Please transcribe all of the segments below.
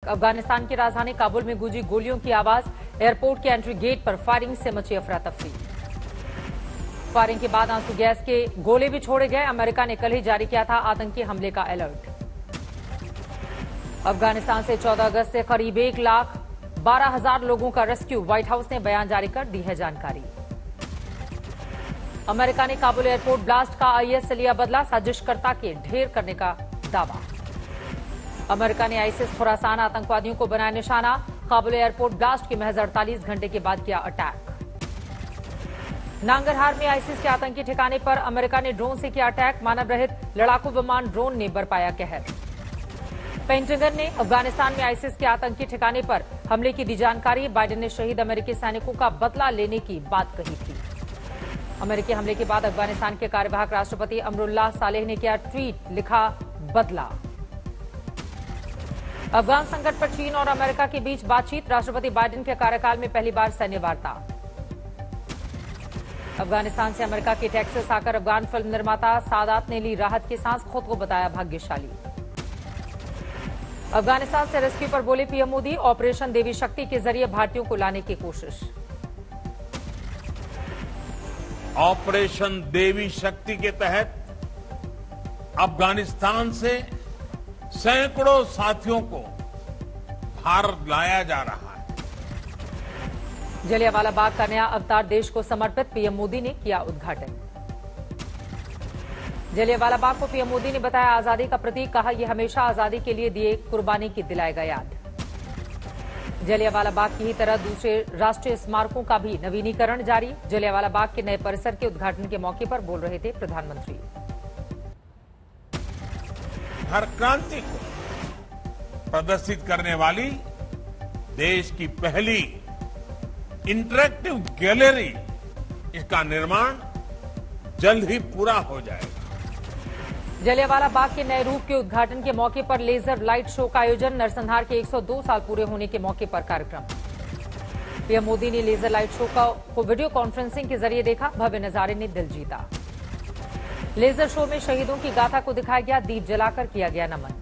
अफगानिस्तान की राजधानी काबुल में गूंजी गोलियों की आवाज। एयरपोर्ट के एंट्री गेट पर फायरिंग से मची अफरा तफरी। फायरिंग के बाद आंसू गैस के गोले भी छोड़े गए। अमेरिका ने कल ही जारी किया था आतंकी हमले का अलर्ट। अफगानिस्तान से 14 अगस्त से करीब 1,12,000 लोगों का रेस्क्यू। व्हाइट हाउस ने बयान जारी कर दी है जानकारी। अमेरिका ने काबुल एयरपोर्ट ब्लास्ट का आईएस से लिया बदला। साजिशकर्ता के ढेर करने का दावा। अमेरिका ने आईसिस खुरासान आतंकवादियों को बनाया निशाना। काबुल एयरपोर्ट ब्लास्ट के महज 48 घंटे के बाद किया अटैक। नांगरहार में आईसिस के आतंकी ठिकाने पर अमेरिका ने ड्रोन से किया अटैक। मानव रहित लड़ाकू विमान ड्रोन ने बरपाया कहर। पेंटागन ने अफगानिस्तान में आईसिस के आतंकी ठिकाने पर हमले की दी जानकारी। बाइडेन ने शहीद अमेरिकी सैनिकों का बदला लेने की बात कही थी। अमेरिकी हमले के बाद अफगानिस्तान के कार्यवाहक राष्ट्रपति अमरुल्लाह सालेह ने किया ट्वीट, लिखा बदला। अफगान संकट पर चीन और अमेरिका के बीच बातचीत। राष्ट्रपति बाइडेन के कार्यकाल में पहली बार सैन्य वार्ता। अफगानिस्तान से अमेरिका के टेक्सास आकर अफगान फिल्म निर्माता सादात ने ली राहत की सांस, खुद को बताया भाग्यशाली। अफगानिस्तान से रेस्क्यू पर बोले पीएम मोदी, ऑपरेशन देवी शक्ति के जरिए भारतीयों को लाने की कोशिश। ऑपरेशन देवी शक्ति के तहत अफगानिस्तान से सैकड़ों साथियों को भारत लाया जा रहा है। जलियांवाला बाग का नया अवतार देश को समर्पित। पीएम मोदी ने किया उद्घाटन। जलियांवाला बाग को पीएम मोदी ने बताया आजादी का प्रतीक। कहा यह हमेशा आजादी के लिए दिए कुर्बानी की दिलाएगा याद। जलियांवाला बाग की ही तरह दूसरे राष्ट्रीय स्मारकों का भी नवीनीकरण जारी। जलियांवाला बाग के नए परिसर के उद्घाटन के मौके पर बोल रहे थे प्रधानमंत्री। हर क्रांति को प्रदर्शित करने वाली देश की पहली इंटरैक्टिव गैलरी, इसका निर्माण जल्द ही पूरा हो जाएगा। जलियांवाला बाग के नए रूप के उद्घाटन के मौके पर लेजर लाइट शो का आयोजन। नरसंहार के 102 साल पूरे होने के मौके पर कार्यक्रम। पीएम मोदी ने लेजर लाइट शो को वीडियो कॉन्फ्रेंसिंग के जरिए देखा। भव्य नजारे ने दिल जीता। लेजर शो में शहीदों की गाथा को दिखाया गया। दीप जलाकर किया गया नमन।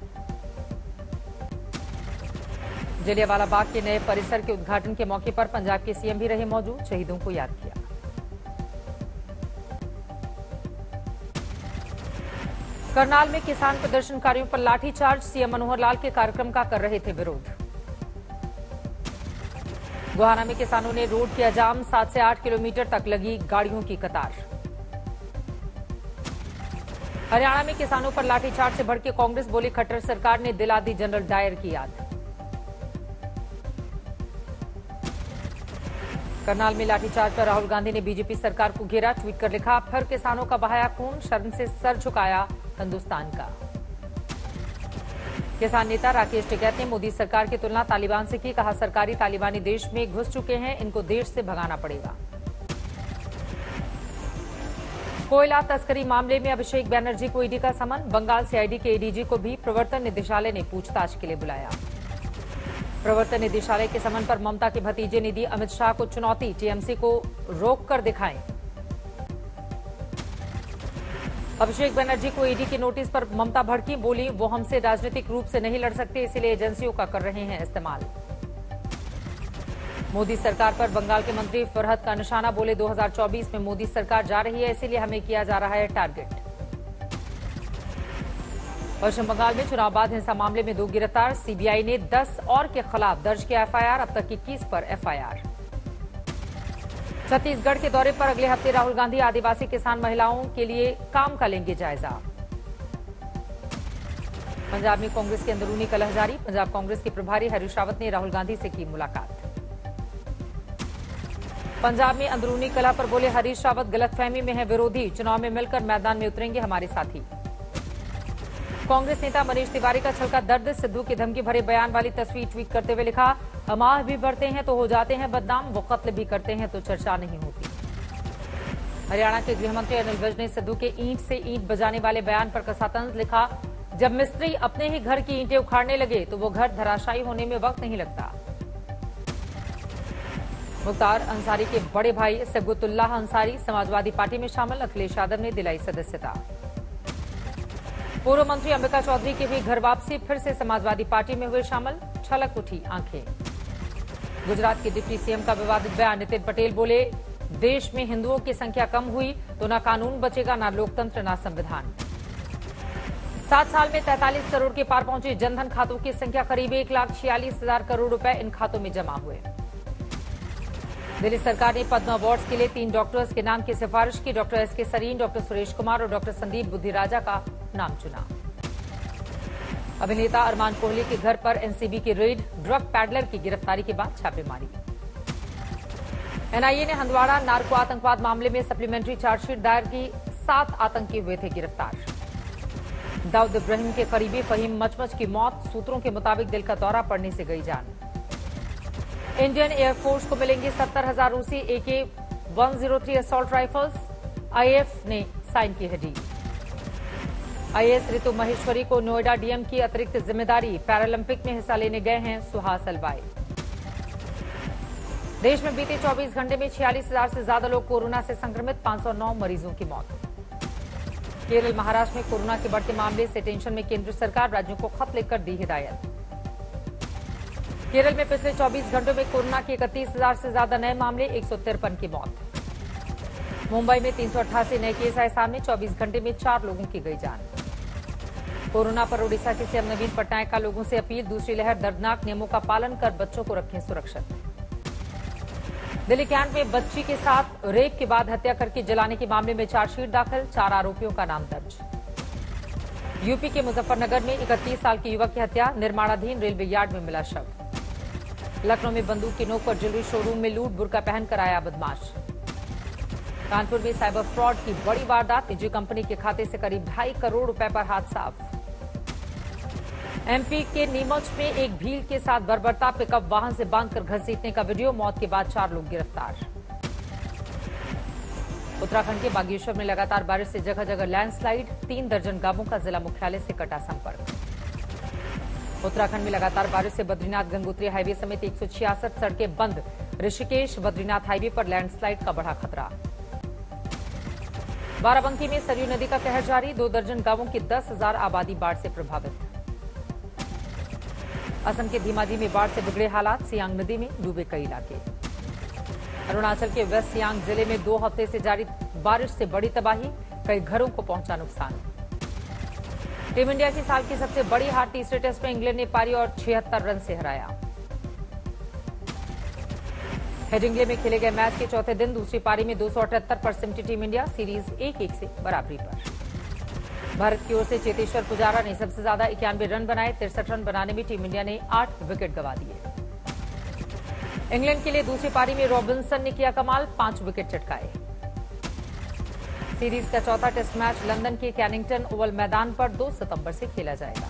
जलियांवाला बाग के नए परिसर के उद्घाटन के मौके पर पंजाब के सीएम भी रहे मौजूद। शहीदों को याद किया। करनाल में किसान प्रदर्शनकारियों पर लाठीचार्ज। सीएम मनोहर लाल के कार्यक्रम का कर रहे थे विरोध। गोहाना में किसानों ने रोड किया जाम। 7 से 8 किलोमीटर तक लगी गाड़ियों की कतार। हरियाणा में किसानों पर लाठीचार्ज से भड़के कांग्रेस। बोली खट्टर सरकार ने दिला दी जनरल डायर की याद। करनाल में लाठीचार्ज पर राहुल गांधी ने बीजेपी सरकार को घेरा। ट्वीट कर लिखा, फिर किसानों का बहाया खून, शर्म से सर झुकाया हिंदुस्तान का। किसान नेता राकेश टिकैत ने मोदी सरकार की तुलना तालिबान से की। कहा सरकारी तालिबानी देश में घुस चुके हैं, इनको देश से भगाना पड़ेगा। कोयला तस्करी मामले में अभिषेक बैनर्जी को ईडी का समन। बंगाल से ईडी के एडीजी को भी प्रवर्तन निदेशालय ने पूछताछ के लिए बुलाया। प्रवर्तन निदेशालय के समन पर ममता के भतीजे ने दी अमित शाह को चुनौती। टीएमसी को रोक कर दिखाएं। अभिषेक बैनर्जी को ईडी के नोटिस पर ममता भड़की। बोली वो हमसे राजनीतिक रूप से नहीं लड़ सकते, इसीलिए एजेंसियों का कर रहे हैं इस्तेमाल। मोदी सरकार पर बंगाल के मंत्री फरहत का निशाना। बोले 2024 में मोदी सरकार जा रही है, इसीलिए हमें किया जा रहा है टारगेट। पश्चिम बंगाल में चुनाव बाद हिंसा मामले में 2 गिरफ्तार। सीबीआई ने 10 और के खिलाफ दर्ज किया एफआईआर। अब तक 21 पर एफआईआर। छत्तीसगढ़ के दौरे पर अगले हफ्ते राहुल गांधी आदिवासी किसान महिलाओं के लिए काम का लेंगे जायजा। पंजाब में कांग्रेस की अंदरूनी कलह जारी। पंजाब कांग्रेस के प्रभारी हरीश रावत ने राहुल गांधी से की मुलाकात। पंजाब में अंदरूनी कलह पर बोले हरीश रावत, गलतफहमी में है विरोधी, चुनाव में मिलकर मैदान में उतरेंगे हमारे साथी। कांग्रेस नेता मनीष तिवारी का छलका दर्द। सिद्धू की धमकी भरे बयान वाली तस्वीर ट्वीट करते हुए लिखा, हम आह भी भरते हैं तो हो जाते हैं बदनाम, वो कत्ल भी करते हैं तो चर्चा नहीं होती। हरियाणा के गृहमंत्री अनिल विज ने सिद्धू के ईंट से ईंट बजाने वाले बयान पर कसा तंज। लिखा, जब मिस्त्री अपने ही घर की ईंटें उखाड़ने लगे तो वो घर धराशायी होने में वक्त नहीं लगता। मुख्तार अंसारी के बड़े भाई सगुतुल्लाह अंसारी समाजवादी पार्टी में शामिल। अखिलेश यादव ने दिलाई सदस्यता। पूर्व मंत्री अंबिका चौधरी की भी घर वापसी, फिर से समाजवादी पार्टी में हुए शामिल। छलक उठी आंखें। गुजरात के डिप्टी सीएम का विवादित बयान। नितिन पटेल बोले, देश में हिंदुओं की संख्या कम हुई तो न कानून बचेगा, न लोकतंत्र, न संविधान। 7 साल में 43 करोड़ के पार पहुंची जनधन खातों की संख्या। करीब 1,46,000 करोड़ रुपए इन खातों में जमा हुए। दिल्ली सरकार ने पद्म अवार्ड्स के लिए 3 डॉक्टर्स के नाम की सिफारिश की। डॉक्टर एस के सरीन, डॉक्टर सुरेश कुमार और डॉक्टर संदीप बुद्धिराजा का नाम चुना। अभिनेता अरमान कोहली के घर पर एनसीबी की रेड। ड्रग पैडलर की गिरफ्तारी के बाद छापेमारी। एनआईए ने हंदवाड़ा नार्को आतंकवाद मामले में सप्लीमेंट्री चार्जशीट दायर की। 7 आतंकी हुए थे गिरफ्तार। दाऊद इब्राहिम के करीबी फहीम मचमच की मौत। सूत्रों के मुताबिक दिल का दौरा पड़ने से गई जान। इंडियन एयरफोर्स को मिलेंगे 70,000 रूसी AK-103 असॉल्ट राइफल्स। आईएएफ ने साइन की है डील। आईएएस ऋतु महेश्वरी को नोएडा डीएम की अतिरिक्त जिम्मेदारी। पैरालंपिक में हिस्सा लेने गए हैं सुहास अलवाई। देश में बीते 24 घंटे में 46,000 से ज्यादा लोग कोरोना से संक्रमित। 509 मरीजों की मौत। केरल महाराष्ट्र में कोरोना के बढ़ते मामले से टेंशन में केंद्र सरकार। राज्यों को खत लिखकर दी हिदायत। केरल में पिछले 24 घंटों में कोरोना के 31,000 से ज्यादा नए मामले। 153 की मौत। मुंबई में 388 नए केस आए सामने। 24 घंटे में 4 लोगों की गई जान। कोरोना पर ओडिशा के सीएम नवीन पटनायक का लोगों से अपील। दूसरी लहर दर्दनाक, नियमों का पालन कर बच्चों को रखें सुरक्षित। दिल्ली कैंट में बच्ची के साथ रेप के बाद हत्या करके जलाने के मामले में चार्जशीट दाखिल। 4 आरोपियों का नाम दर्ज। यूपी के मुजफ्फरनगर में 31 साल के युवक की हत्या। निर्माणाधीन रेलवे यार्ड में मिला शव। लखनऊ में बंदूक की नोक पर ज्वेलरी शोरूम में लूट। बुर्का पहनकर आया बदमाश। कानपुर में साइबर फ्रॉड की बड़ी वारदात। निजी कंपनी के खाते से करीब 2.5 करोड़ रुपए पर हाथ साफ। एमपी के नीमच में एक भील के साथ बर्बरता। पिकअप वाहन से बांधकर घसीटने का वीडियो। मौत के बाद 4 लोग गिरफ्तार। उत्तराखंड के बागेश्वर में लगातार बारिश से जगह जगह लैंडस्लाइड। 3 दर्जन गांवों का जिला मुख्यालय से कटा संपर्क। उत्तराखंड में लगातार बारिश से बद्रीनाथ गंगोत्री हाईवे समेत 166 सड़कें बंद। ऋषिकेश बद्रीनाथ हाईवे पर लैंडस्लाइड का बढ़ा खतरा। बाराबंकी में सरयू नदी का कहर जारी। 2 दर्जन गांवों की 10,000 आबादी बाढ़ से प्रभावित। असम के धीमाजी में बाढ़ से बिगड़े हालात। सियांग नदी में डूबे कई इलाके। अरुणाचल के वेस्ट सियांग जिले में 2 हफ्ते से जारी बारिश से बड़ी तबाही। कई घरों को पहुंचा नुकसान। टीम इंडिया की साल की सबसे बड़ी हार। तीसरे टेस्ट में इंग्लैंड ने पारी और 76 रन से हराया। हेडिंग्ले में खेले गए मैच के चौथे दिन दूसरी पारी में 278 पर सिमटी टीम इंडिया। सीरीज 1-1 से बराबरी पर। भारत की ओर से चेतेश्वर पुजारा ने सबसे ज्यादा 91 रन बनाए। 63 रन बनाने में टीम इंडिया ने 8 विकेट गंवा दिए। इंग्लैंड के लिए दूसरी पारी में रॉबिन्सन ने किया कमाल। 5 विकेट चटकाए। सीरीज का चौथा टेस्ट मैच लंदन के कैनिंगटन ओवल मैदान पर 2 सितंबर से खेला जाएगा।